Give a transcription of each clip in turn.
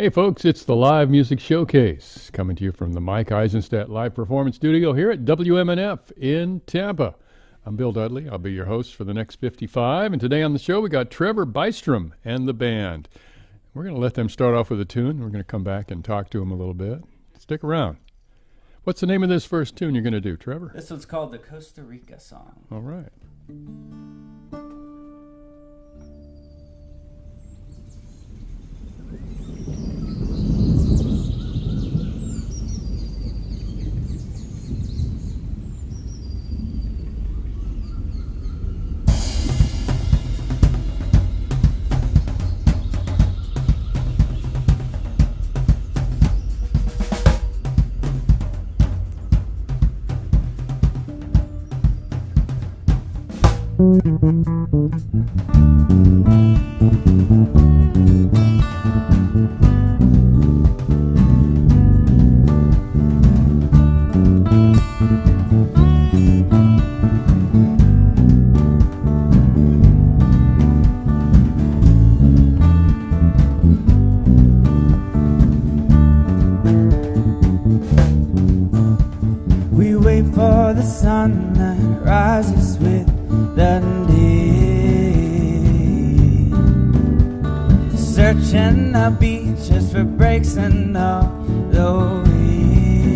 Hey folks, it's the Live Music Showcase coming to you from the Mike Eisenstadt Live Performance Studio here at WMNF in Tampa. I'm Bill Dudley. I'll be your host for the next 55. And today on the show we got Trevor Bystrom and the band. We're going to let them start off with a tune. We're going to come back and talk to them a little bit. Stick around. What's the name of this first tune you're going to do, Trevor? This one's called the Costa Rica Song. All right. We wait for the sun that rises with the day, searching the beaches for breaks in all the waves,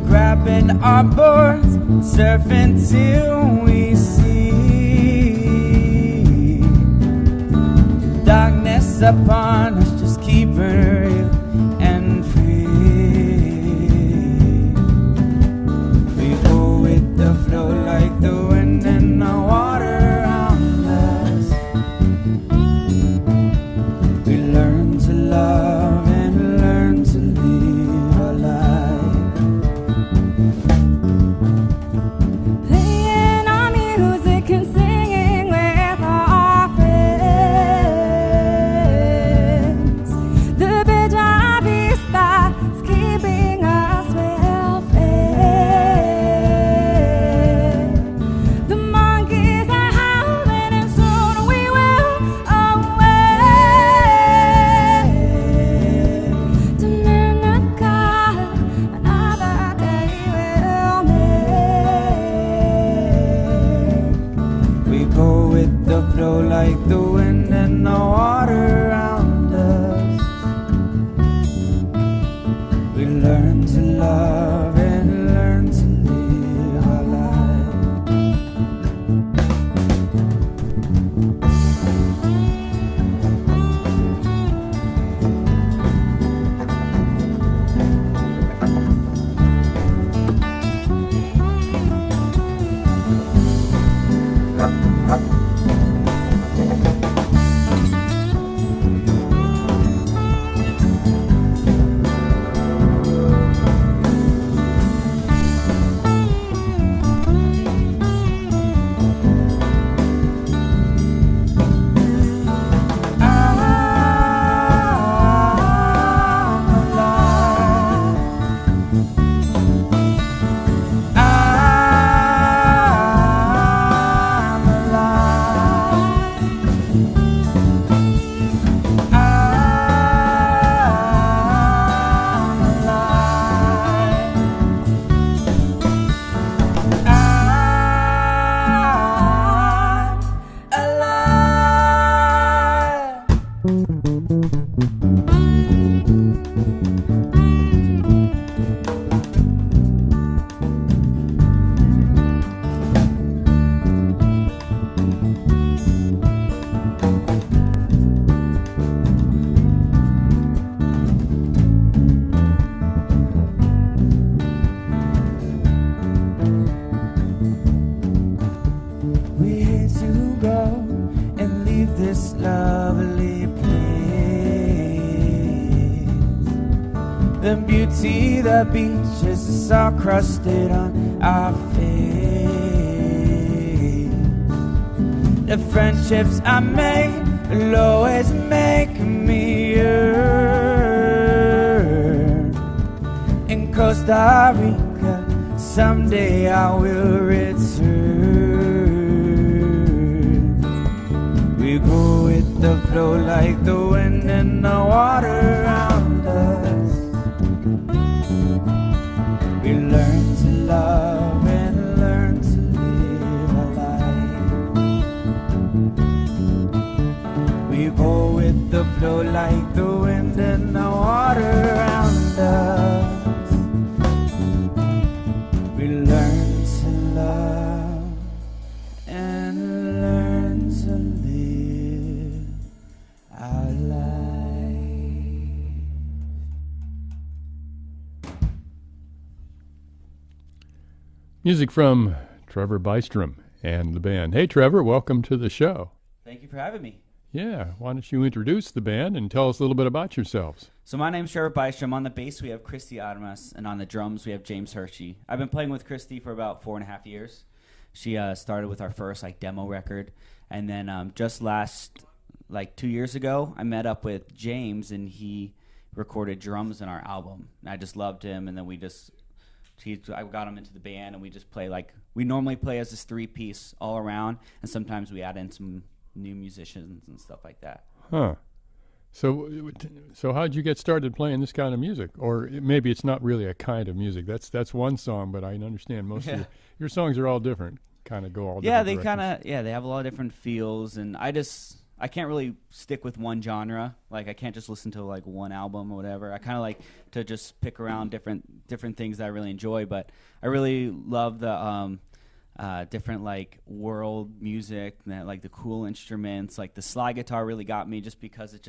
grabbing our boards, surfing till we see darkness upon us, just keep it real and free. The flow like the wind and the water around us. We learn to love and learn to live our life. Playing our music and singing with our friends. The Bella Vista is keeping us well fed. Like the wind and the water around us. We learn to love and learn to live our the beauty, the beaches, the salt crusted on our face. The friendships I made will always make me yearn. In Costa Rica, someday I will return. We go with with the flow like the wind and the water around us. We learn to love and learn to live our life. We go with the flow like the wind and the water around us. We learn to love and learn to live our life. Music from Trevor Bystrom and the band. Hey, Trevor, welcome to the show. Thank you for having me. Yeah, why don't you introduce the band and tell us a little bit about yourselves? So my name's Trevor Bystrom. On the bass, we have Kristie Armas, and on the drums, we have James Hershey. I've been playing with Kristie for about 4.5 years. She started with our first demo record, and then just last 2 years ago, I met up with James, and he recorded drums in our album. And I just loved him, and then I got him into the band, and we just play we normally play as this 3-piece all around, and sometimes we add in some new musicians and stuff like that. Huh. So how'd you get started playing this kind of music? Or maybe it's not really a kind of music. That's one song, but I understand most of your songs are all different, kind of go all different directions. They have a lot of different feels, and I can't really stick with one genre. I can't just listen to one album or whatever. I kind of like to just pick around different things that I really enjoy, but I really love the different world music, that the cool instruments, the slide guitar really got me just because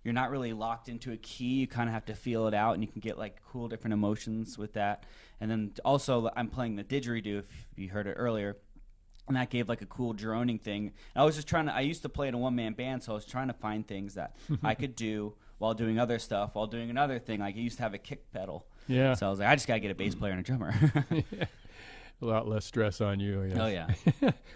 you're not really locked into a key. You kind of have to feel it out, and you can get cool different emotions with that. And then also I'm playing the didgeridoo, if you heard it earlier, and that gave a cool droning thing. I was just I used to play in a one-man band, so I was trying to find things that I could do while doing other stuff, while doing another thing. I used to have a kick pedal. Yeah. So I was like, I just got to get a bass player and a drummer. A lot less stress on you. Yes. Oh, yeah.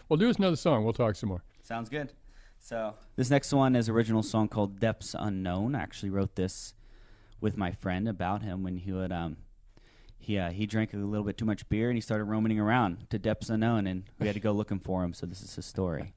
Well, do us another song. We'll talk some more. Sounds good. So this next one is an original song called Depths Unknown. I actually wrote this with my friend about him when he would he drank a little bit too much beer, and he started roaming around to depths unknown, and we had to go looking for him. So this is his story.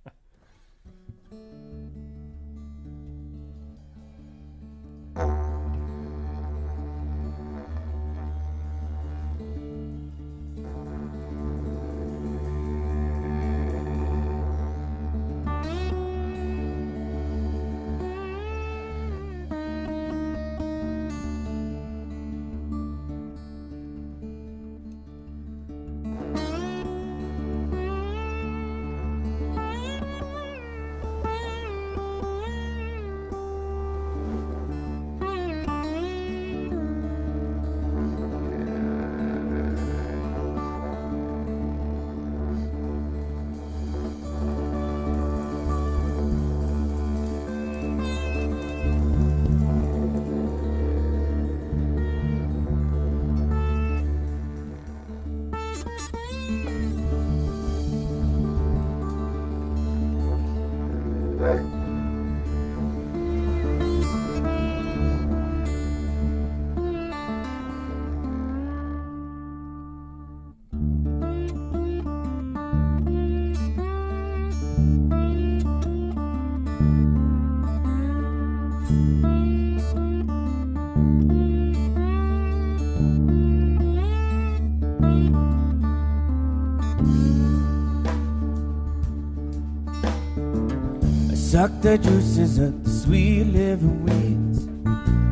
Suck the juices of the sweet living weeds.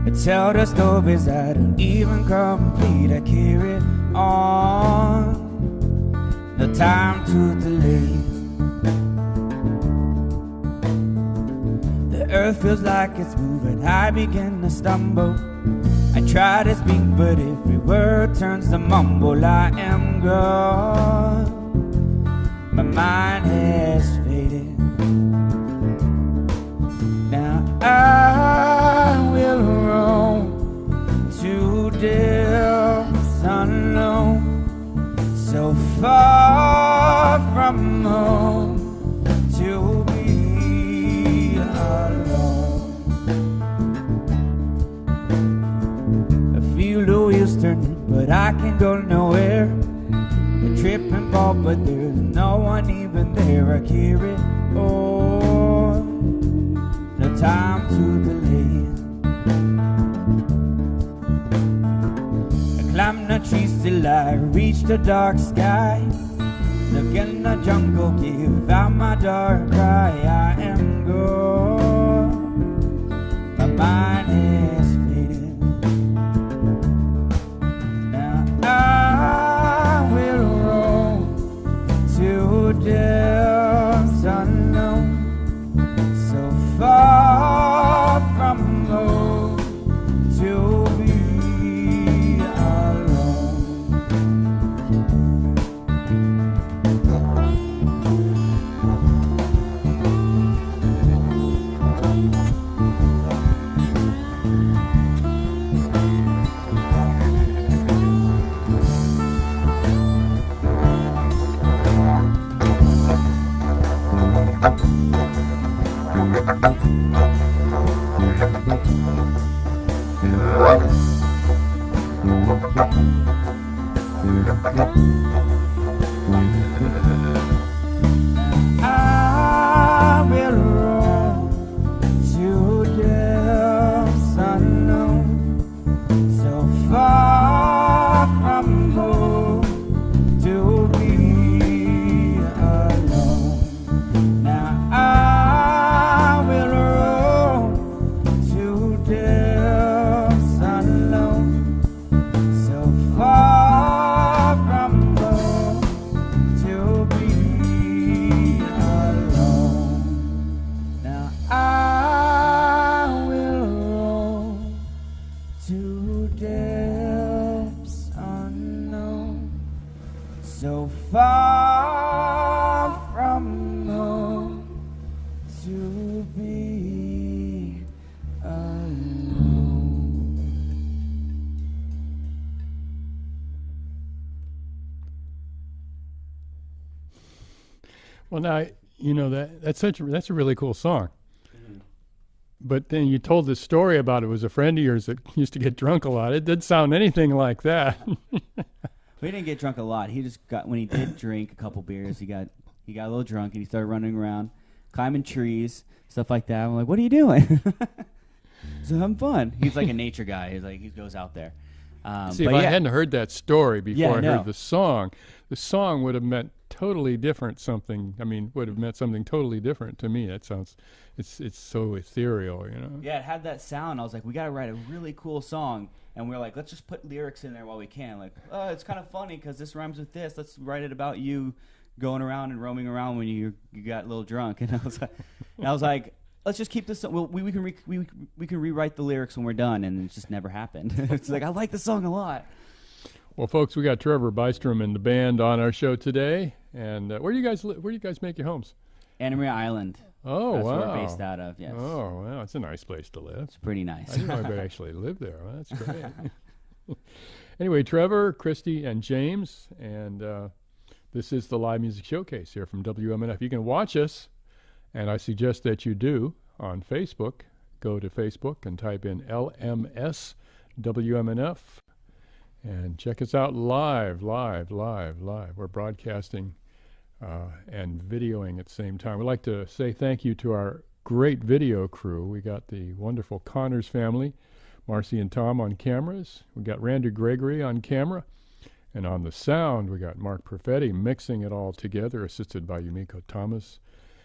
I tell the stories that aren't even complete. I carry on, no time to delay. The earth feels like it's moving, I begin to stumble. I try to speak, but every word turns to mumble. I am gone, my mind has faded. Now I will roam to depths unknown, so far from home to be alone. I feel the wheels turning, but I can go nowhere. I trip and fall, but there's no one even there. I carry on, time to delay. I climbed the trees till I reached the dark sky. Look in the jungle, give out my dark cry. I am gone, my mind is faded. Now I will roam to depths unknown, so far from home to be alone. I will roam to depths unknown, so far from home to be alone. Now I will roam to depths unknown, so far from home to be alone. Now I will roam to depths unknown, so far from home to be alone. Well, now that's a really cool song. But then you told this story about it was a friend of yours that used to get drunk a lot. It didn't sound anything like that. We didn't get drunk a lot. He just got, when he did drink a couple beers, he got a little drunk and he started running around, climbing trees, stuff like that. I'm like, what are you doing? So having fun. He's like a nature guy. He goes out there. See, if but I yeah, hadn't heard that story before Yeah, I no. heard the song would have meant totally different something. I mean, would have meant something totally different to me. That sounds, it's so ethereal, you know. yeah, it had that sound. I was like, we got to write a really cool song. And we are like, let's just put lyrics in there while we can. Like, oh, it's kind of funny because this rhymes with this. Let's write it about you going around and roaming around when you got a little drunk. And I was like, let's just keep this. We can rewrite the lyrics when we're done. And it just never happened. It's like, I like the song a lot. Well, folks, we got Trevor Bystrom and the band on our show today. And where do you guys make your homes? Anna Maria Island. Oh, That's wow. where we're based out of, yes. Oh, wow. It's a nice place to live. It's pretty nice. I didn't know anybody actually lived there. Well, that's great. Anyway, Trevor, Kristie, and James, and this is the Live Music Showcase here from WMNF. You can watch us, and I suggest that you do, on Facebook. Go to Facebook and type in LMS WMNF, and check us out live. We're broadcasting and videoing at the same time. We'd like to say thank you to our great video crew. We got the wonderful Connors family, Marcy and Tom on cameras. We got Randy Gregory on camera. And on the sound, we got Mark Perfetti mixing it all together, assisted by Yumiko Thomas.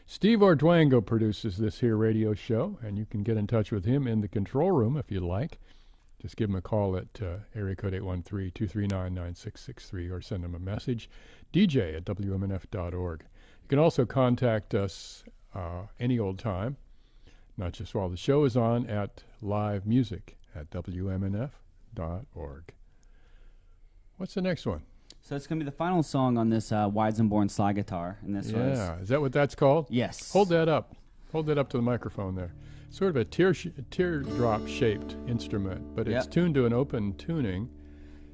Steve Ordwango produces this here radio show, and you can get in touch with him in the control room if you'd like. Just give him a call at area code 813-239-9663 or send him a message, dj@wmnf.org. You can also contact us any old time, not just while the show is on, at livemusic@wmnf.org. What's the next one? So it's going to be the final song on this Weizenborn slide guitar. And this was... Yeah, is that what that's called? Yes. Hold that up. Hold that up to the microphone there. Sort of a teardrop-shaped instrument, but it's tuned to an open tuning.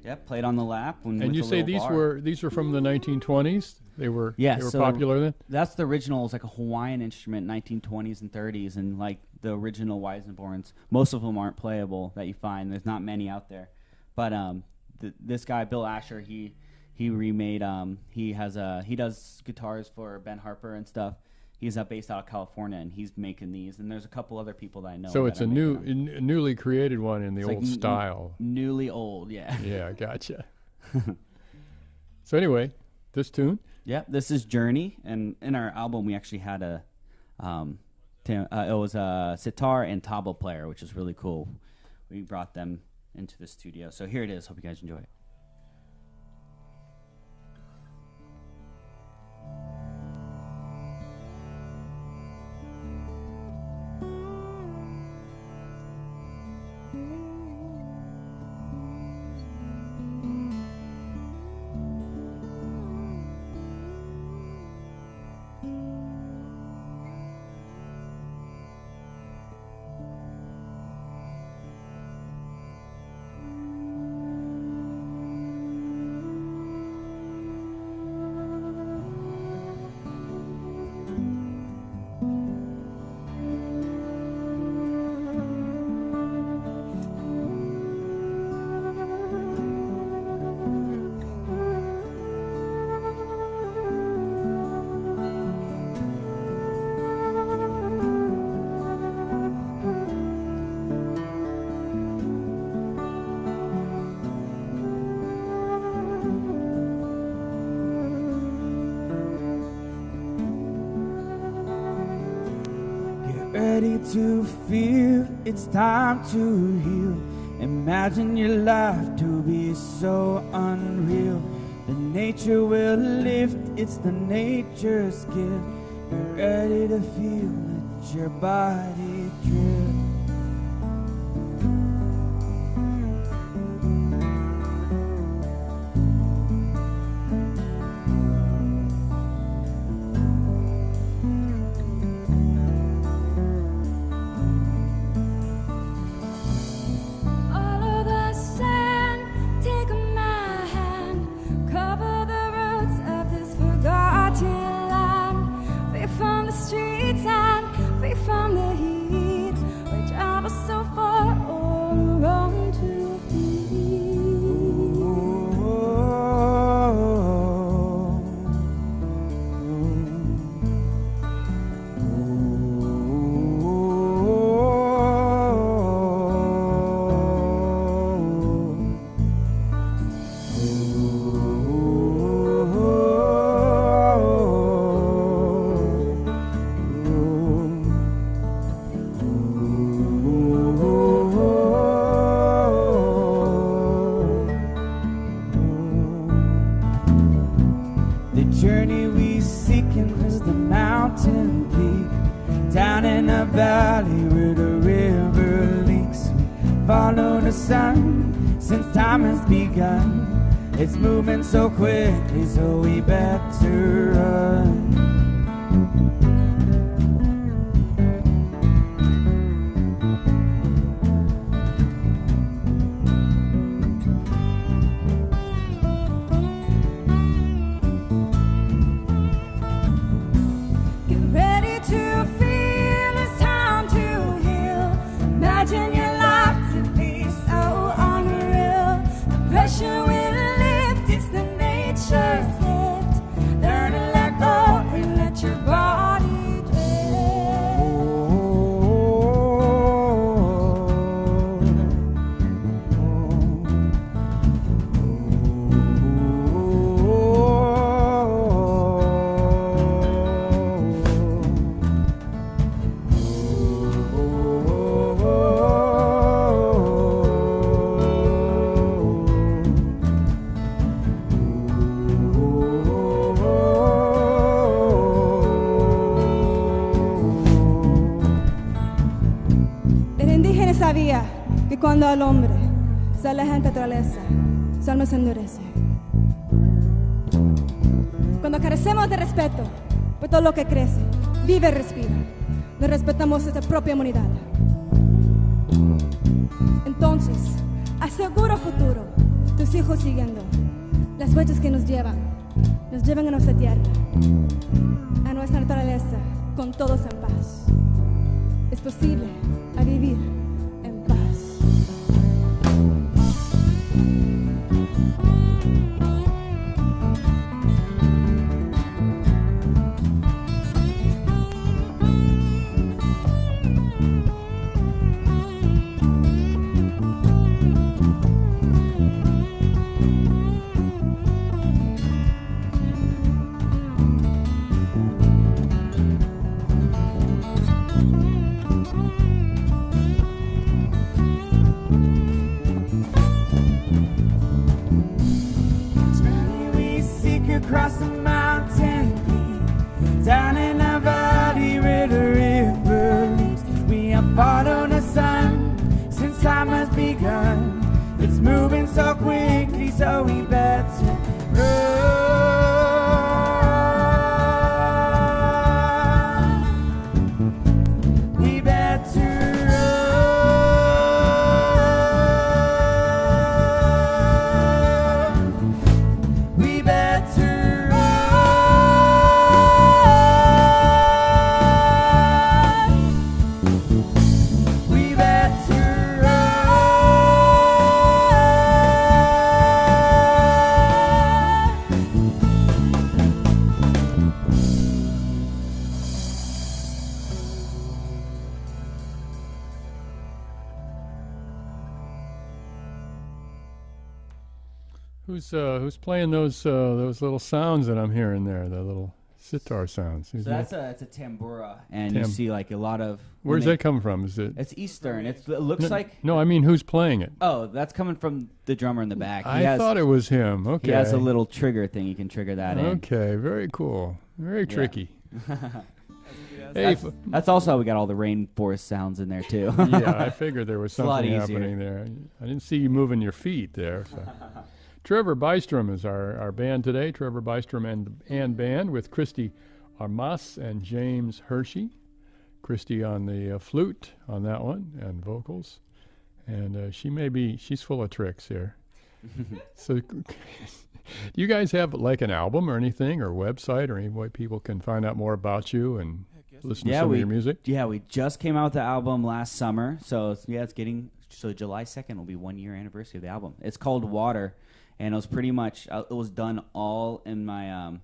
Yep, played on the lap. And you say these were from the 1920s? They were so popular then? That's the original. It was like a Hawaiian instrument, 1920s and 30s, and like the original Weizenborns. Most of them aren't playable that you find. There's not many out there. But this guy, Bill Asher, he remade. He does guitars for Ben Harper and stuff, He's based out of California, and he's making these. And there's a couple other people that I know. So that it's are a making them. newly created one in the It's old like style. Newly old, yeah. Yeah, gotcha. So anyway, this tune. Yeah, this is Journey, and in our album we actually had it was a sitar and tabla player, which is really cool. We brought them into the studio. So here it is. Hope you guys enjoy it. Ready to feel it's time to heal. Imagine your life to be so unreal. The nature will lift, it's the nature's gift. You're ready to feel, let your body drift. Follow the sand, take my hand, cover the roots of this forgotten land. Free from the streets and free from the heat. We travel so far all around to The journey we seeking is the mountain peak. Down in a valley where the river leaks. We follow the sun since time has begun. It's moving so quickly, so we better run. get ready to feel it's time to heal. Imagine your life to be so unreal. The pressure will lift, it's the nature's gift. Learn to let go and let your body drift. El indígena sabía que cuando al hombre se aleja de la naturaleza, su alma se endurece. Cuando carecemos de respeto por todo lo que crece, vive y respira, no respetamos nuestra propia humanidad. Entonces, asegura futuro, tus hijos siguiendo las huellas que nos llevan a nuestra tierra, a nuestra naturaleza, con todos en paz. Es posible a vivir en paz. across the mountain peak, down in a valley where the river leads. We have followed the sun since time has begun. It's moving so quickly, so we better run. We better run. We better run. We better run. Who's playing those little sounds that I'm hearing there? The little sitar sounds. So that's a tambura, and you see like a lot of. Where's that come from? Is it? It's Eastern. It looks like. No, I mean who's playing it? Oh, that's coming from the drummer in the back. I thought it was him. Okay. He has a little trigger thing. You can trigger that in. Okay, very cool. Very tricky. Hey, that's also how we got all the rainforest sounds in there too. Yeah, I figured there was a lot something easier. happening there. I didn't see you moving your feet there. So. Trevor Bystrom is our band today. Trevor Bystrom and band with Kristie Armas and James Hershey. Kristie on the flute on that one and vocals. And she's full of tricks here. So do you guys have like an album or anything or website or any way people can find out more about you and listen to some of your music? Yeah, we just came out with the album last summer. So it's getting, so July 2nd will be 1 year anniversary of the album. It's called Water. And it was pretty much, it was done all in my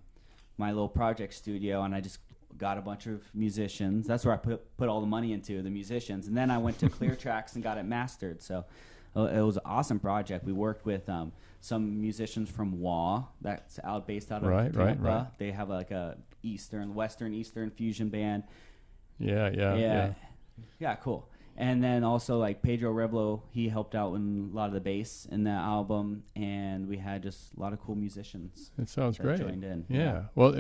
my little project studio, and I just got a bunch of musicians. That's where I put all the money into, the musicians. And then I went to Clear Tracks and got it mastered. So it was an awesome project. We worked with some musicians from WA, that's based out of Tampa. Right. They have like a Western Eastern fusion band. Yeah. Yeah, cool. And then also like Pedro Revlo, he helped out in a lot of the bass in that album, and we had just a lot of cool musicians. It sounds that great. Joined in. Yeah. Well,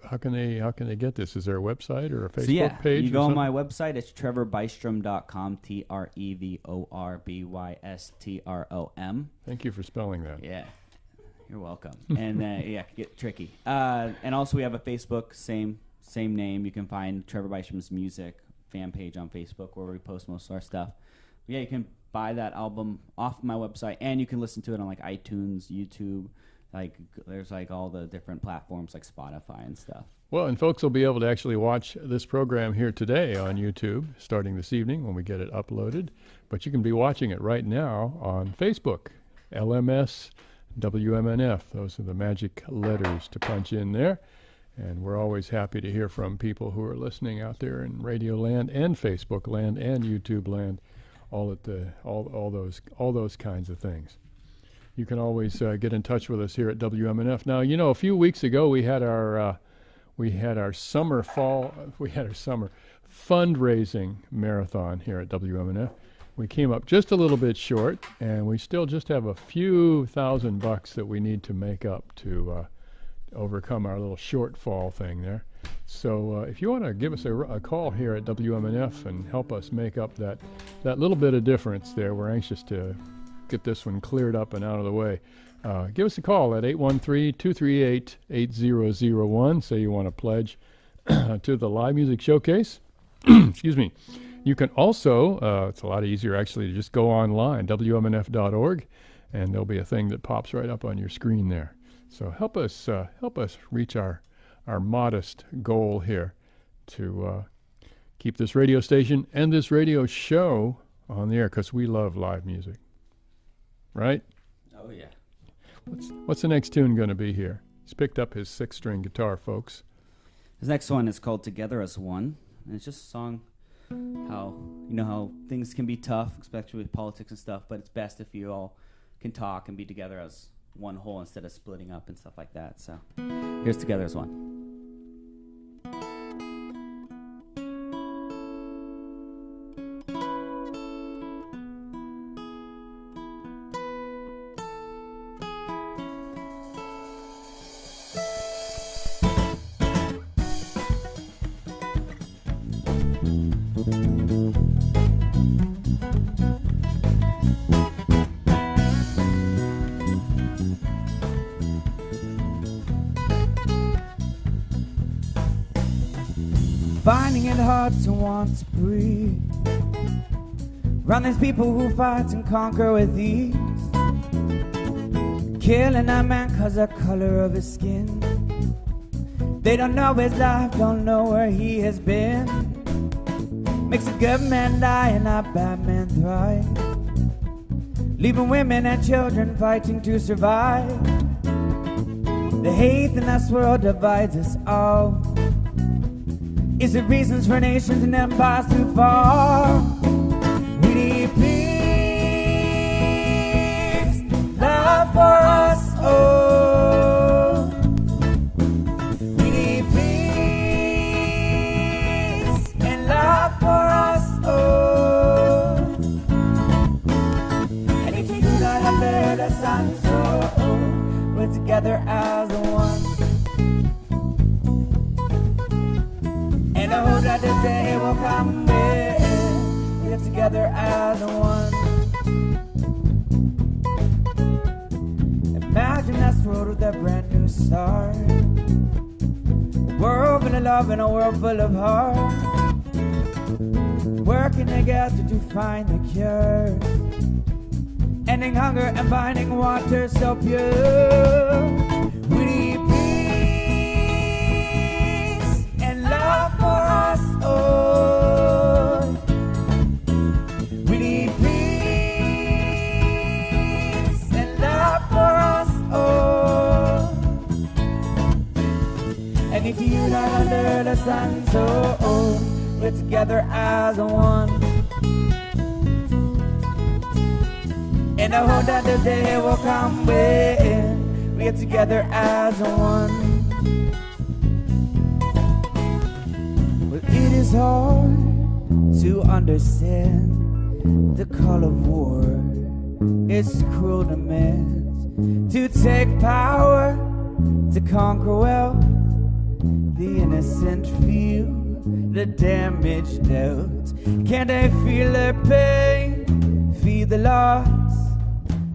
how can they get this? Is there a website or a Facebook page? You go on my website. It's trevorbystrom.com. TrevorBystrom. Thank you for spelling that. Yeah. You're welcome. And it can get tricky. And also we have a Facebook, same name. You can find Trevor Bystrom's music fan page on Facebook where we post most of our stuff. But yeah, you can buy that album off my website, and you can listen to it on like iTunes, YouTube, like there's like all the different platforms like Spotify and stuff. Well, and folks will be able to actually watch this program here today on YouTube starting this evening when we get it uploaded. But you can be watching it right now on Facebook, LMS, WMNF. Those are the magic letters to punch in there. And we're always happy to hear from people who are listening out there in Radio Land and Facebook Land and YouTube Land, all those kinds of things. You can always get in touch with us here at WMNF. Now, you know, a few weeks ago we had our summer fundraising marathon here at WMNF. We came up just a little bit short, and we still just have a few $1,000 that we need to make up to overcome our little shortfall thing there. So if you want to give us a call here at WMNF and help us make up that little bit of difference there, we're anxious to get this one cleared up and out of the way. Give us a call at 813-238-8001. Say you want to pledge to the live music showcase. Excuse me. You can also, it's a lot easier actually, to just go online, WMNF.org, and there'll be a thing that pops right up on your screen there. So help us reach our modest goal here to keep this radio station and this radio show on the air, because we love live music, right? Oh yeah. What's the next tune going to be here? He's picked up his 6-string guitar, folks. This next one is called Together as One, and it's just a song how things can be tough, especially with politics and stuff, but it's best if you all can talk and be together as one whole instead of splitting up and stuff like that. So here's Together as One. it hard to want to breathe. Around these people who fight and conquer with ease. Killing a man 'cause the color of his skin. They don't know his life, don't know where he has been. Makes a good man die and a bad man thrive. Leaving women and children fighting to survive. The hate in this world divides us all. Is it reasons for nations and empires to fall? We need peace, love for us all. We need peace and love for us all. Anything you light under the sun, so we're together as one. And I hope that this day will come when we're together as one. Imagine this world with a brand new start. A world full of love and a world full of heart. Working together to find the cure. Ending hunger and finding water so pure. We need peace and love for us all. We need peace and love for us all. And if you light under the sun, so we're together as one. And I hope that the day will come when we get together as one. Well, it is hard to understand the call of war. It's cruel demands to take power, to conquer wealth. The innocent feel the damage dealt. Can't they feel the pain, feel the loss?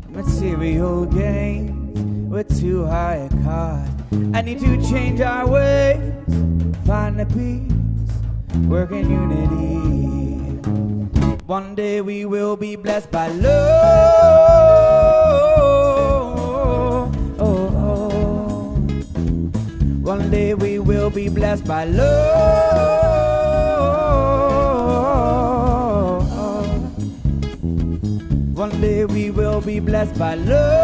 Material gains, we're too high a cost. I need to change our ways, find the peace, work in unity. One day we will be blessed by love. One day we will be blessed by love. One day we will be blessed by love.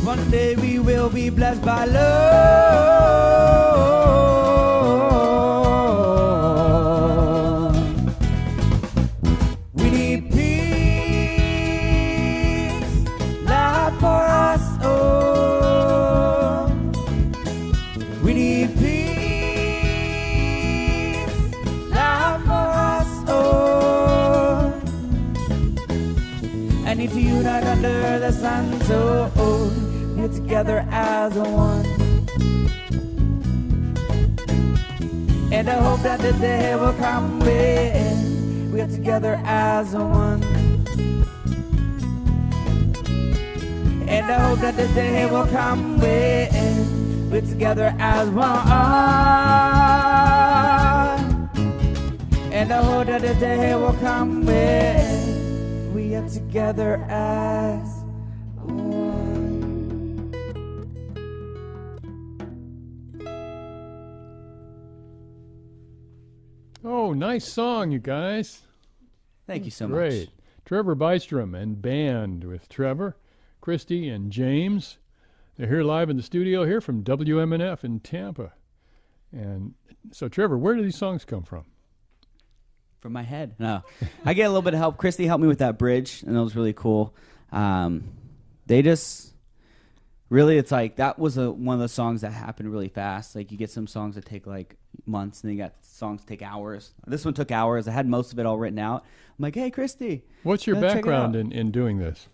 One day we will be blessed by love. We need peace, love for us all. We need peace. And if you not under the sun, so we're together as one. And I hope that the day will come when we're together as one. And I hope that the day will come when we're together as one. And I hope that the day will come when we are together as one. Oh, nice song, you guys. Thank you so Great. much. Trevor Bystrom and band with Trevor, Kristie, and James. They're here live in the studio here from WMNF in Tampa. And so, Trevor, where do these songs come from? From my head. No. I get a little bit of help. Kristie helped me with that bridge, and it was really cool. They just really, it's like that was one of the songs that happened really fast. Like you get some songs that take like months, and then you got songs that take hours. This one took hours. I had most of it all written out. I'm like, hey, Kristie. What's your background in doing this?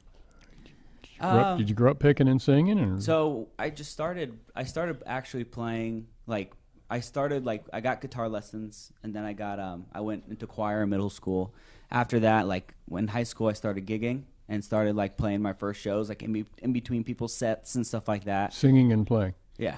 Did you grow up picking and singing? Or? So I started actually playing, like, I got guitar lessons, and then I went into choir in middle school. After that, like, when high school, I started gigging, and started like playing my first shows, like in between people's sets and stuff like that. Singing and playing. Yeah.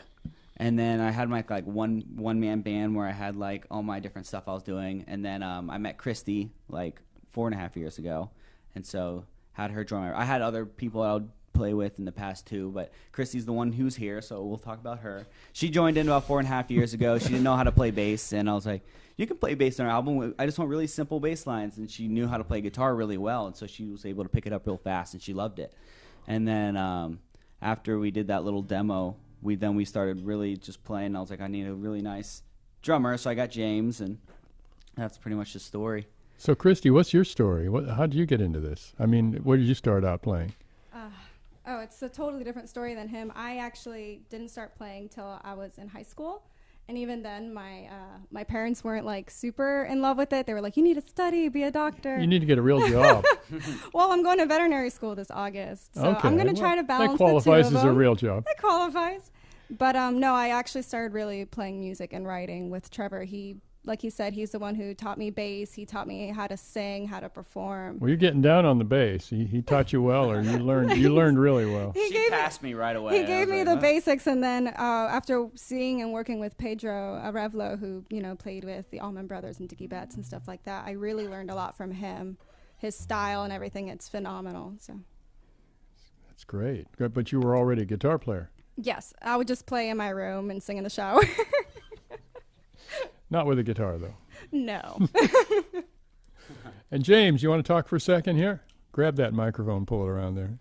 And then I had my like one man band where I had like all my different stuff I was doing. And then I met Kristie like 4.5 years ago. And so had her join. I had other people I would play with in the past too, but Kristie's the one who's here, so we'll talk about her. She joined in about 4.5 years ago. She didn't know how to play bass, and I was like, you can play bass on our album. I just want really simple bass lines. And she knew how to play guitar really well, and so she was able to pick it up real fast, and she loved it. And then after we did that little demo, we started really just playing. And I was like, I need a really nice drummer, so I got James, and that's pretty much the story. So, Kristie, what's your story? How did you get into this? I mean, where did you start out playing? Oh, it's a totally different story than him. I actually didn't start playing till I was in high school. And even then, my parents weren't like super in love with it. They were like, you need to study, be a doctor. You need to get a real job. Well, I'm going to veterinary school this August. So Okay. I'm going to try to balance that qualifies the two of as a them. real job. That qualifies. But no, I actually started really playing music and writing with Trevor. He, like he said, he's the one who taught me bass. He taught me how to sing, how to perform. Well, you're getting down on the bass. He taught you well, or you learned really well. She passed me right away. He gave me the basics, and then after seeing and working with Pedro Arevalo, who played with the Allman Brothers and Dickie Betts and stuff like that, I really learned a lot from him. His style and everything, it's phenomenal. So That's great. Good, but you were already a guitar player. yes, I would just play in my room and sing in the shower. Not with a guitar, though. No. And James, you want to talk for a second here? Grab that microphone, pull it around there.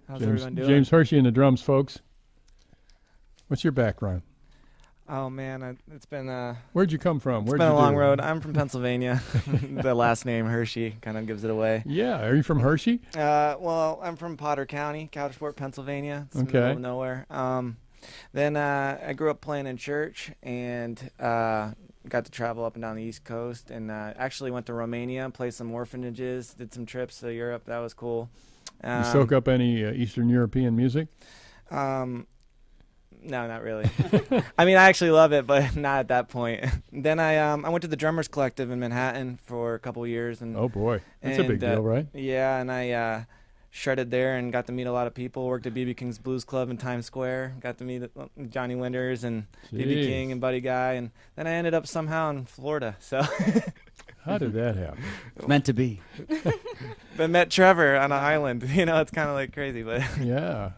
How's everyone doing? James Hershey in the drums, folks. What's your background? Oh man, it's been Where'd you come from? it's Where'd been you a long do? road. I'm from Pennsylvania. The last name Hershey kind of gives it away. Yeah, are you from Hershey? Well, I'm from Potter County, Coudersport, Pennsylvania. It's in the middle of nowhere. Then I grew up playing in church and got to travel up and down the East Coast, and actually went to Romania, played some orphanages, did some trips to Europe. That was cool. You soak up any Eastern European music? No, not really. I mean, I actually love it, but not at that point. Then I went to the Drummers Collective in Manhattan for a couple years, and Oh boy, that's a big deal, right? yeah, and I shredded there and got to meet a lot of people. Worked at B.B. King's Blues Club in Times Square. Got to meet Johnny Winters and B.B. Jeez. King and Buddy Guy, and then I ended up somehow in Florida. So How did that happen? It's meant to be. but met Trevor on an island. It's kind of like crazy, but Yeah.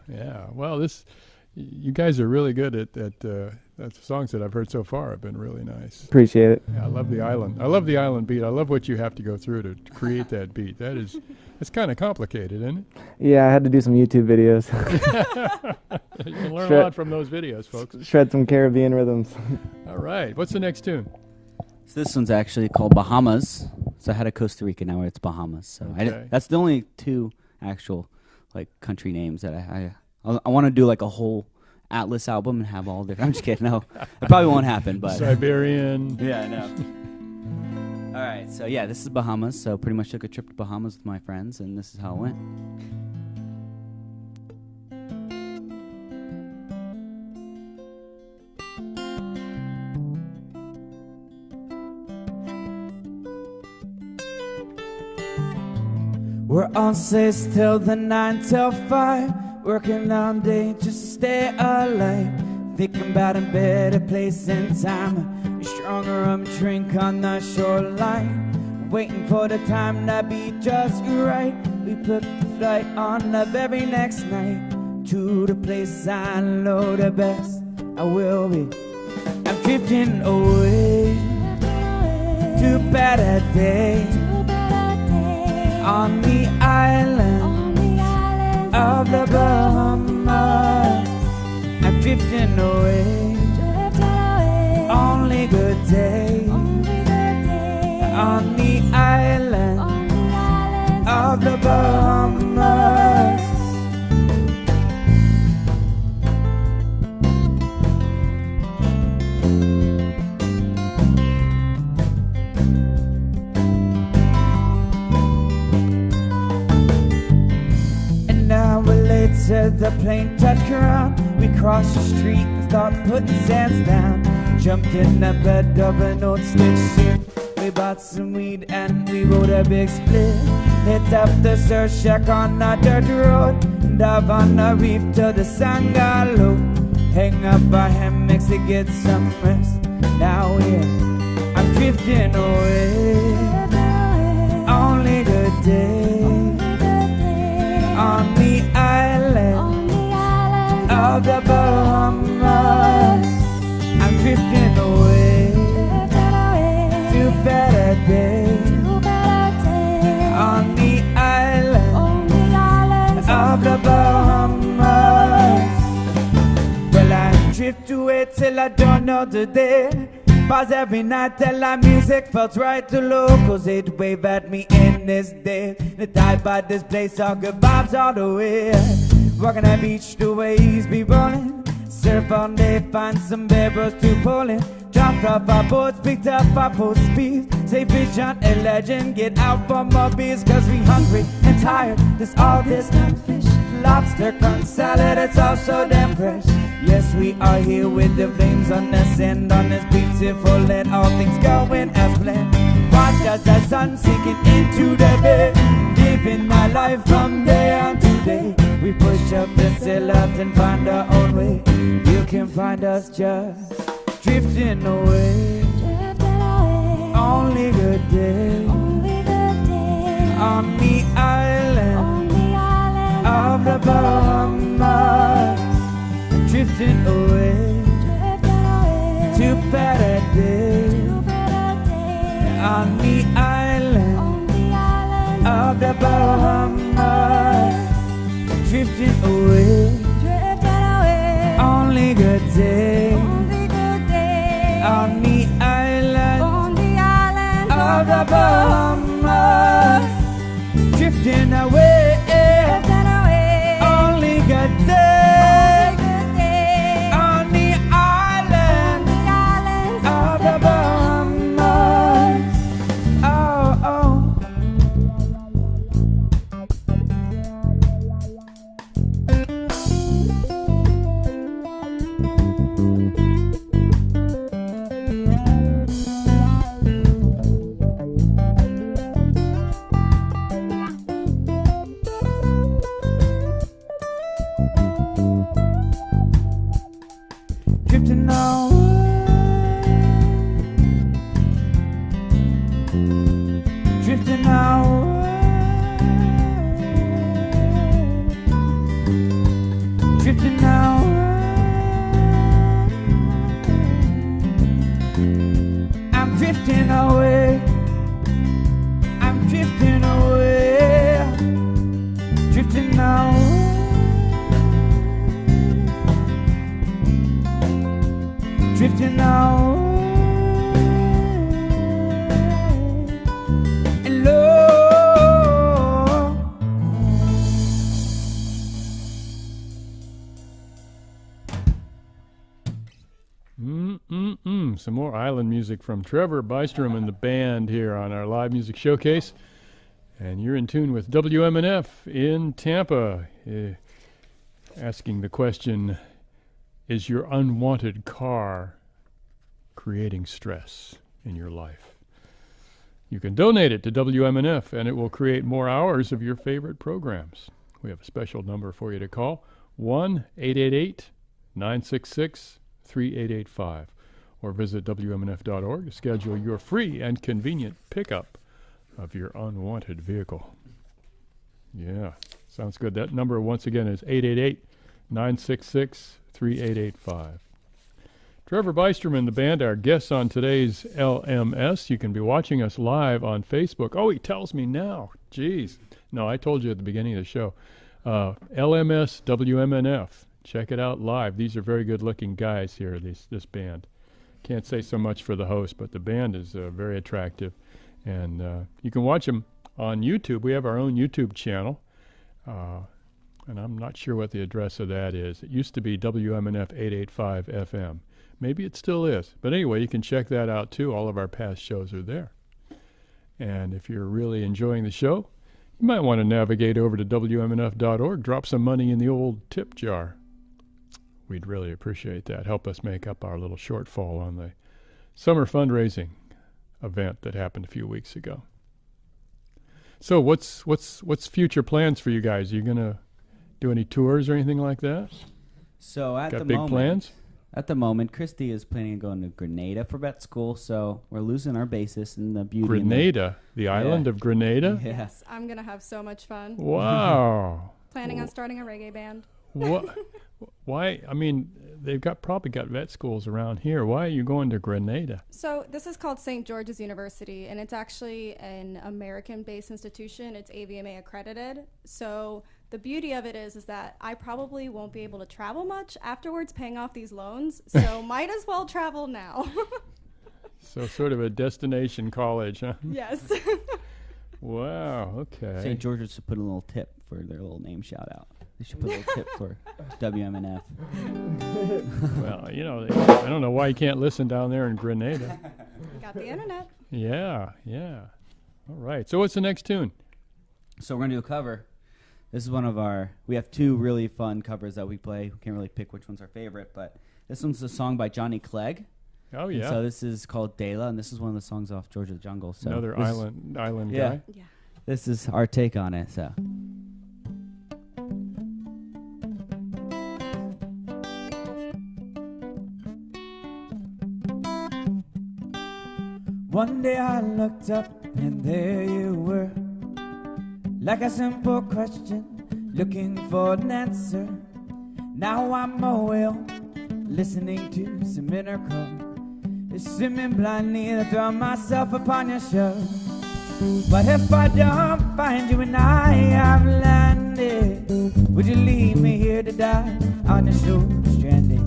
Well, you guys are really good at the songs that I've heard so far have been really nice. appreciate it. Yeah, I love the island. I love the island beat. I love what you have to go through to create that beat. It's kind of complicated, isn't it? Yeah, I had to do some YouTube videos, You can learn a lot from those videos, folks. shred some Caribbean rhythms. All right. What's the next tune? So this one's actually called Bahamas. So I had a Costa Rica, now it's Bahamas. So Okay. that's the only two actual like country names that I want to do like a whole Atlas album and have all different. I'm just kidding. No, it probably won't happen. But Siberian. yeah, I know. All right, so yeah, this is Bahamas. So pretty much took a trip to Bahamas with my friends, and this is how it went. We're on six till the 9 till 5, working all day just to stay alive. Thinking about a better place and time, a stronger rum drink on the shoreline. Waiting for the time to be just right. We put the flight on the very next night to the place I know the best I will be. I'm drifting away to a better day on the island of the Bahamas. I'm drifting away, only good day on the island of the Bahamas. An hour later the plane touched ground. We crossed the street and started putting sands down. Jumped in the bed of an old stick shift. We bought some weed and we rode a big split. Hit up the surf shack on a dirt road. Dive on the reef to the sun got low. Hang up our hammocks to get some rest. Now I'm drifting away. Only good day on the island of the Bahamas. I'm drifting away to better days on the island of the Bahamas. Well, I drift away till I don't know the day. Pause every night till our music felt right to locals. They'd wave at me in this day. The tide by this place, all good vibes all the way. Walking that beach, the waves be rolling. Surf all day, find some barrels to pull in. Dropped off our boats, picked up our boat speeds. Say fish hunt a legend, get out for more beers. Cause we hungry and tired, this all this time fish. Lobster, corn salad, it's all so damn fresh. Yes, we are here with the flames on the sand. On this beautiful land, all things going as planned. Watch as the sun sinking into the bay. Living my life from day on to day. We push up the silhouettes and find our own way. You can find us just drifting away. Only good day on the island of the Bahamas. Drifting away to better days on the island of the Bahamas. Drifting away, only good day on the island of the Bahamas. Drifting away, only good day on the island of the Bahamas. Oh, oh. Drifting away, drifting away, drifting away. I'm drifting away, I'm drifting away, drifting away. Drifting away and low. Some more island music from Trevor Bystrom and the band here on our live music showcase. And you're in tune with WMNF in Tampa. Asking the question, is your unwanted car creating stress in your life? You can donate it to WMNF and it will create more hours of your favorite programs. We have a special number for you to call, 1-888-966-3885, or visit WMNF.org to schedule your free and convenient pickup of your unwanted vehicle. Yeah, sounds good. That number once again is 888-966-3885. Trevor Bystrom and the band are guests on today's LMS. You can be watching us live on Facebook. Oh, he tells me now. Jeez. No, I told you at the beginning of the show. LMS WMNF. Check it out live. These are very good-looking guys here, this band. Can't say so much for the host, but the band is very attractive. And you can watch them on YouTube. We have our own YouTube channel. And I'm not sure what the address of that is. It used to be WMNF 885 FM. Maybe it still is. But anyway, you can check that out too. All of our past shows are there. And if you're really enjoying the show, you might want to navigate over to WMNF.org. Drop some money in the old tip jar. We'd really appreciate that. Help us make up our little shortfall on the summer fundraising event that happened a few weeks ago. So what's future plans for you guys? Are you gonna do any tours or anything like that? So at Got the big moment, plans? At the moment, Kristie is planning on going to Grenada for vet school, so we're losing our basis in the beauty. Grenada, the island of Grenada? Yeah. Yes, I'm gonna have so much fun. Wow. Planning on starting a reggae band. What? Why? I mean, they've probably got vet schools around here. Why are you going to Grenada? So this is called St. George's University, and it's actually an American-based institution. It's AVMA accredited. So the beauty of it is that I probably won't be able to travel much afterwards paying off these loans. So might as well travel now. So sort of a destination college, huh? Yes. Wow. Okay. St. George's should put a little tip for their little name shout out. They should put a little tip for WMNF. Well, you know, I don't know why you can't listen down there in Grenada. Got the internet. Yeah. All right. So what's the next tune? So we're going to do a cover. This is one of we have two really fun covers that we play. We can't really pick which one's our favorite, but this one's a song by Johnny Clegg. Oh, And yeah. so this is called Dela, and this is one of the songs off Georgia Jungle. So Another this island yeah. guy. Yeah. This is our take on it. So One day I looked up and there you were, like a simple question, looking for an answer. Now I'm a whale, listening to some intercom, swimming blindly to throw myself upon your shore. But if I don't find you and I have landed, would you leave me here to die on the shore stranded?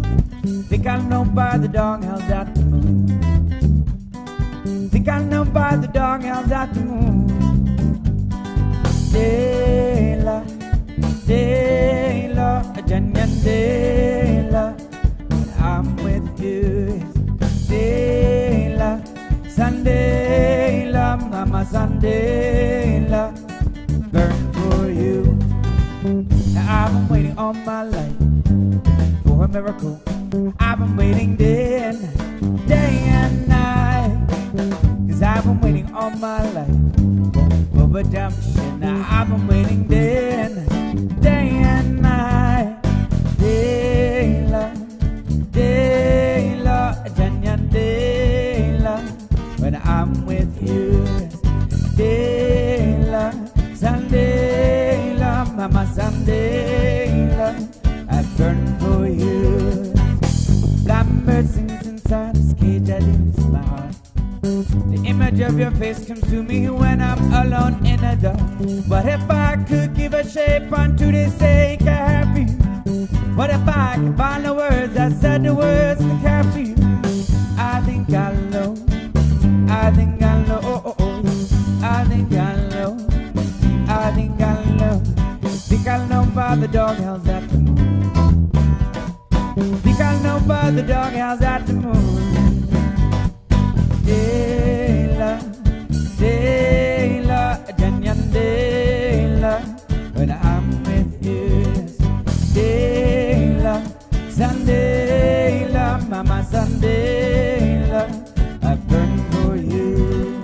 Think I know by the doghouse at the moon. Think I know by the doghouse at the moon. Dela, Dela, Janyan Dela, I'm with you. Dela, Sandela, Mama Sandela, burn for you. Now I've been waiting all my life for a miracle. I've been waiting day and night. 'Cause I've been waiting all my life for redemption. Now I've been waiting day and night. Dela, Dela, Janyan Dela, when I'm with you. Dela, Sandela, Mama Sandela, I burn for you. Blackbird sings inside this cage that is my heart. The image of your face comes to me when I'm alone in the dark. But if I could give a shape unto this ache I have for you, what if I could find the words that said the words to capture you? I think I know, I think I know, I think I know, I think I know, think I know by the doghouse at the moon. Think I know by the doghouse at the moon. Dela, Dela, Janyan Dela, when I'm with you. Dela, Sandela, Mama Sandela, I burn for you.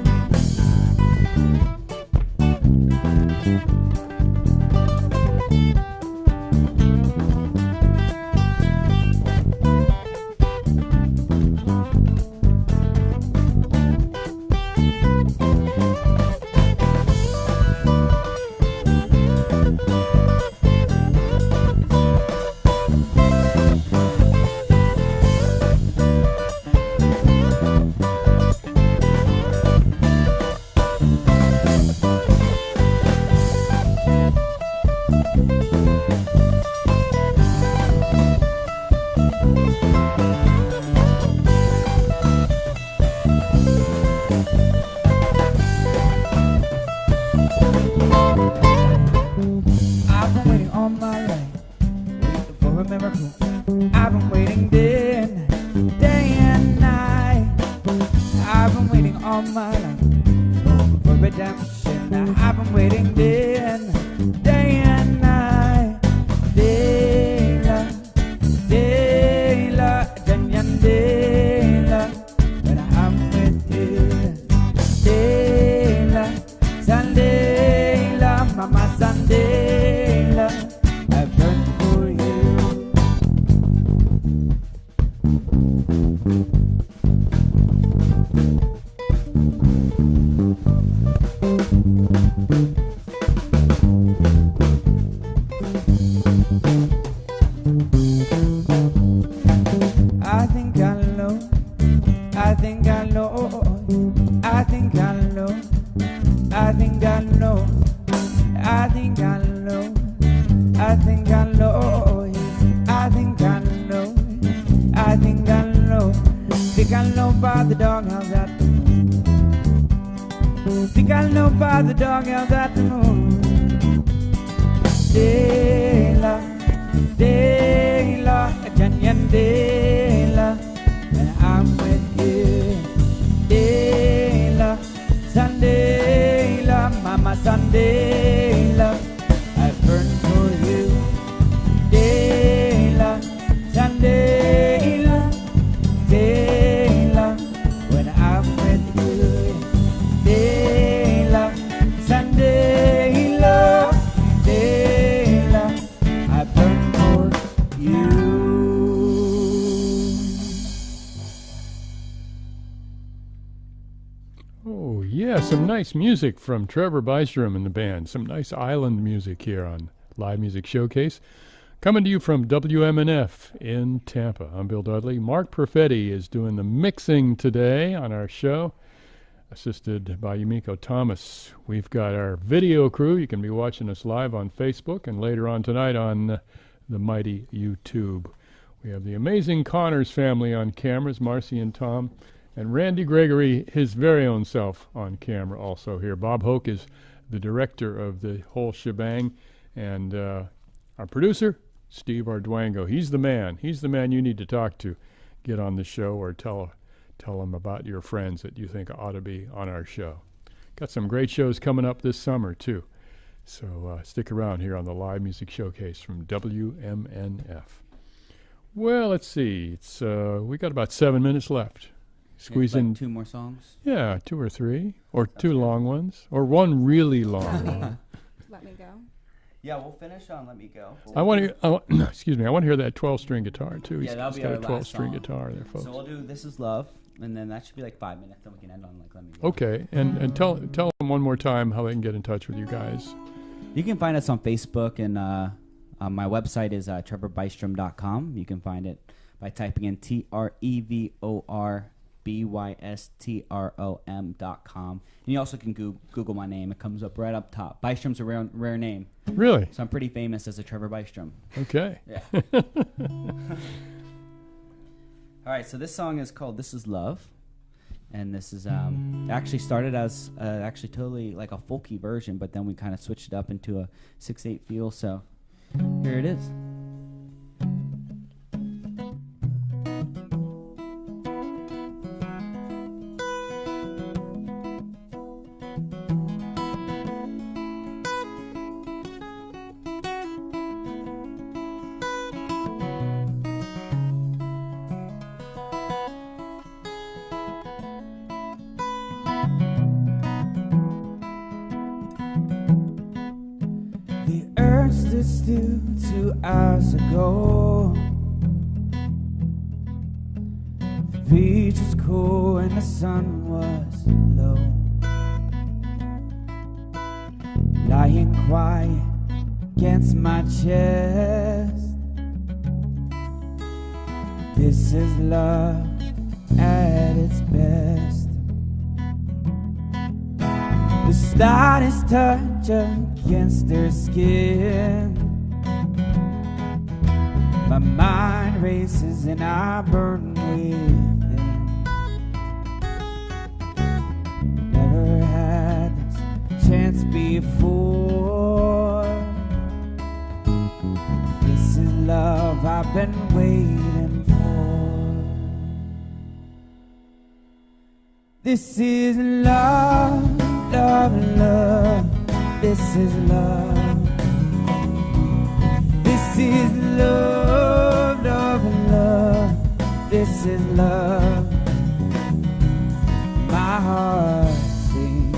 I've been waiting all my life, waiting for a miracle. I've been waiting day and night. I've been waiting all my life for redemption. I've been waiting day and night. Dela, Dela, Janyan Dela, when I'm with you. Dela, Sandela. know. I think I know. I think I know. I think I know. I think I know. Think I know by the doghouse at the moon. Think I know by the doghouse at the moon. Dela, Dela, Janyan Dela, and I'm with you. Dela, Sandela, Mama Sandela, I burn for you. Dela, Sandela, Dela, when I'm with you. Dela, Sandela, Dela, I burn for you. Oh, yeah, some nice music from Trevor Bystrom and the band. Some nice island music here on Live Music Showcase. Coming to you from WMNF in Tampa. I'm Bill Dudley. Mark Perfetti is doing the mixing today on our show, assisted by Yumiko Thomas. We've got our video crew. You can be watching us live on Facebook and later on tonight on the mighty YouTube. We have the amazing Connors family on cameras, Marcy and Tom, and Randy Gregory, his very own self, on camera also here. Bob Hoke is the director of the whole shebang, and our producer, Steve Arduango. He's the man. He's the man you need to talk to. Get on the show or tell them about your friends that you think ought to be on our show. Got some great shows coming up this summer, too. So stick around here on the Live Music Showcase from WMNF. Well, let's see. It's we got about 7 minutes left. Squeeze like in 2 more songs. Yeah, 2 or 3, or 2 long ones, or 1 really long one. Let me go. Yeah, we'll finish on Let Me Go. I want to excuse me. I want to hear that 12-string guitar too. Yeah, that'll He's be got our a last 12-string song. guitar there, folks. So we'll do This Is Love, and then that should be like 5 minutes, then we can end on like Let Me Go. Okay, and tell them one more time how they can get in touch with you guys. You can find us on Facebook, and my website is trevorbystrom.com. You can find it by typing in TrevorBystrom.com. And you also can Google my name. It comes up right up top. Bystrom's a rare name. Really? So I'm pretty famous as a Trevor Bystrom. Okay. Yeah. All right, so this song is called This Is Love. And this is actually started as actually totally like a folky version, but then we kind of switched it up into a 6/8 feel. So here it is. Still 2 hours ago, the beach was cool and the sun was low. Lying quiet against my chest, this is love at its best. The slightest touch against her skin, my mind races and I burn within. Never had this chance before. This is love I've been waiting for. This is love, love, love. This is love. This is love, love, love. This is love. My heart sings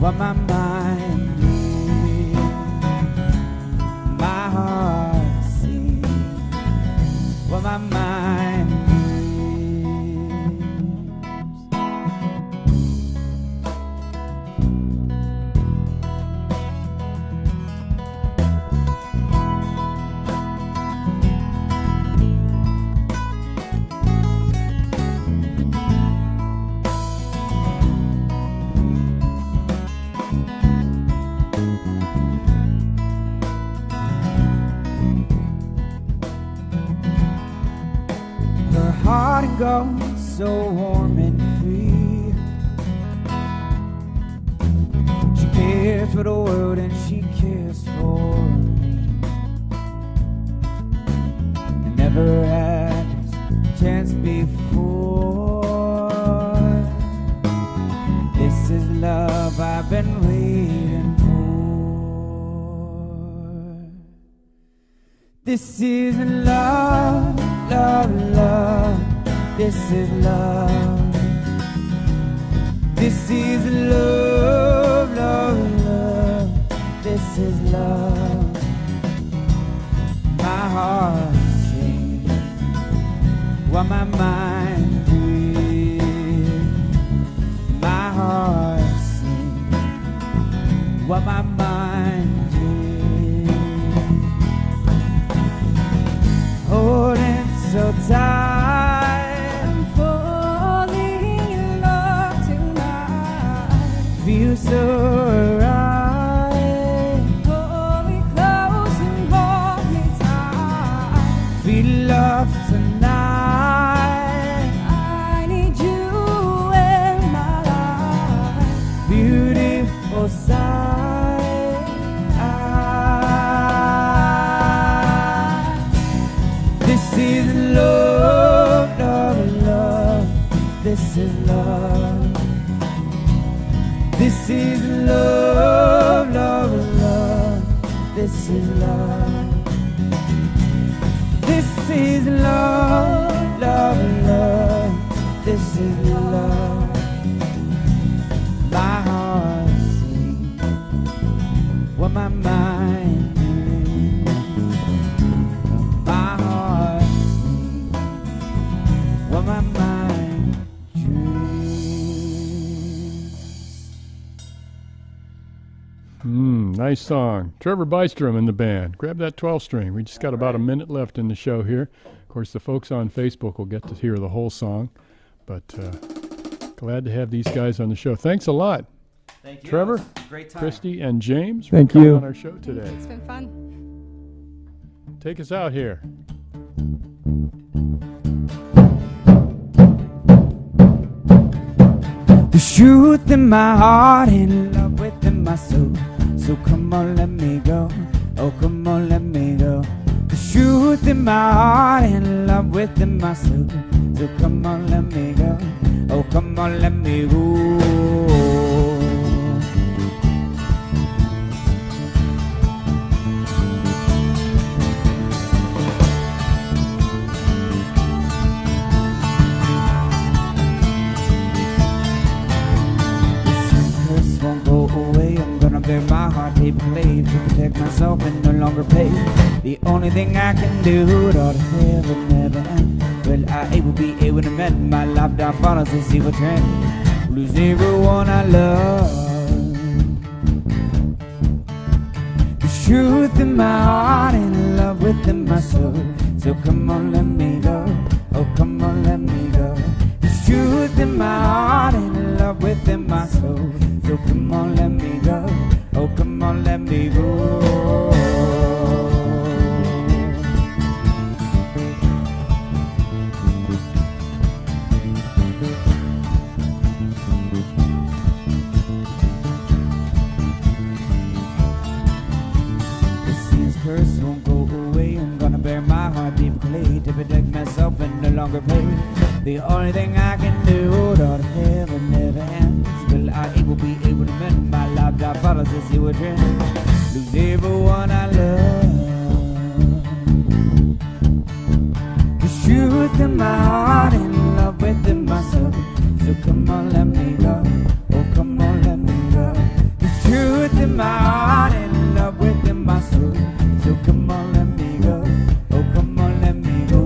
what my mind needs. My heart sings what my mind needs. so warm and free. She cares for the world and she cares for me. Never had this chance before. This is love I've been waiting for. This is love, love, love. This is love. This is love, love, love. This is love. My heart sings while my mind breathes. My heart sings while my mind dreams. Holding so tight, I'm falling in love tonight. feel so right. Hold me close and hold me tight. Feel love tonight. I need you in my life. Beautiful sight. This is love, love, love. This is love. This is love, love, love. This is love. This is love, love, love. This is love. My heart sings what my mind dreams. My heart sings what my mind dreams. Nice song. Trevor Bystrom in the band. Grab that 12-string. We just got about a minute left in the show here. Of course, the folks on Facebook will get to hear the whole song. But glad to have these guys on the show. Thanks a lot, Thank you. Trevor, Great time. Kristie, and James. Thank for coming you. on our show today. It's been fun. Take us out here. The truth in my heart, in love within my soul. So come on, let me go. Oh, come on, let me go. The truth in my heart, in love within my soul. So come on, let me go. Oh, come on, let me go. Curse won't go away. I'm gonna bear my heart paper clay to protect myself and no longer pay. The only thing I can do to heaven never end. Will I will be able to mend my life down follows this evil trend. Lose everyone I love. The truth in my heart, in love within my soul. So come on, let me go. Oh, come on, let me go. There's truth in my heart, in love within my soul. So come on, let me go. Oh, come on, let me go. The sin's curse won't go away. I'm gonna bear my heart deep clay to protect myself and no longer pay. The only thing I can do, Lord, heaven never ends. Will I will be able to mend my life that follows this evil trend. Lose everyone I love. There's truth in my heart, in love within my soul. So come on, let me go. Oh, come on, let me go. There's truth in my heart, in love within my soul. So come on, let me go. Oh, come on, let me go.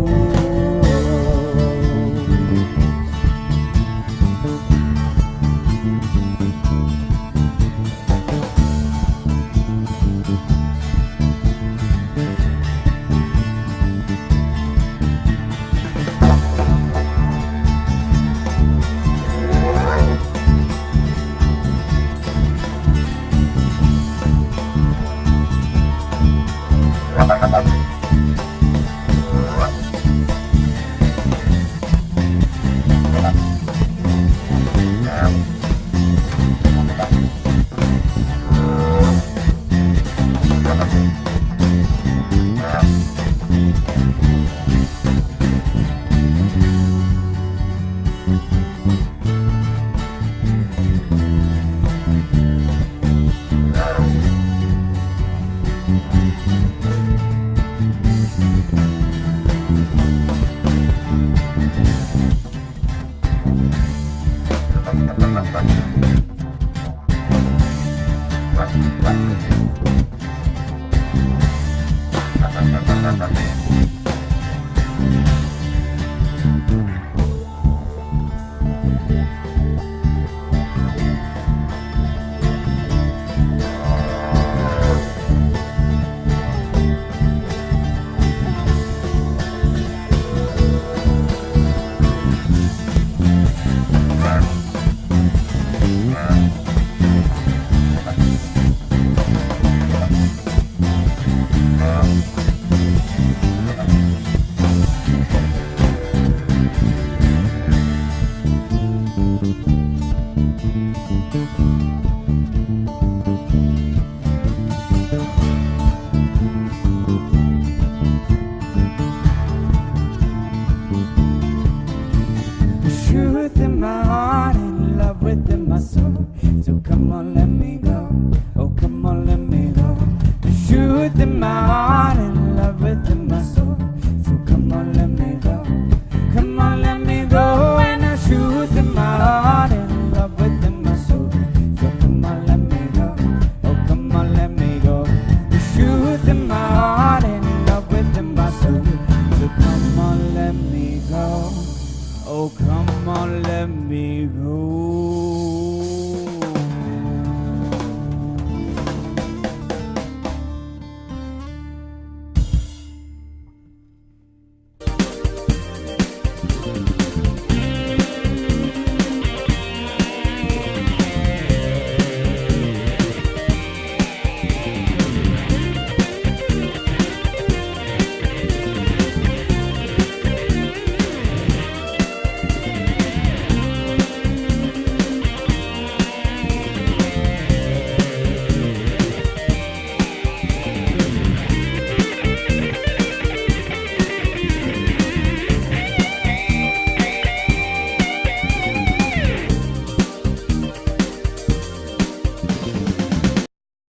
Truth in my heart and love within my soul. So come on, let me go.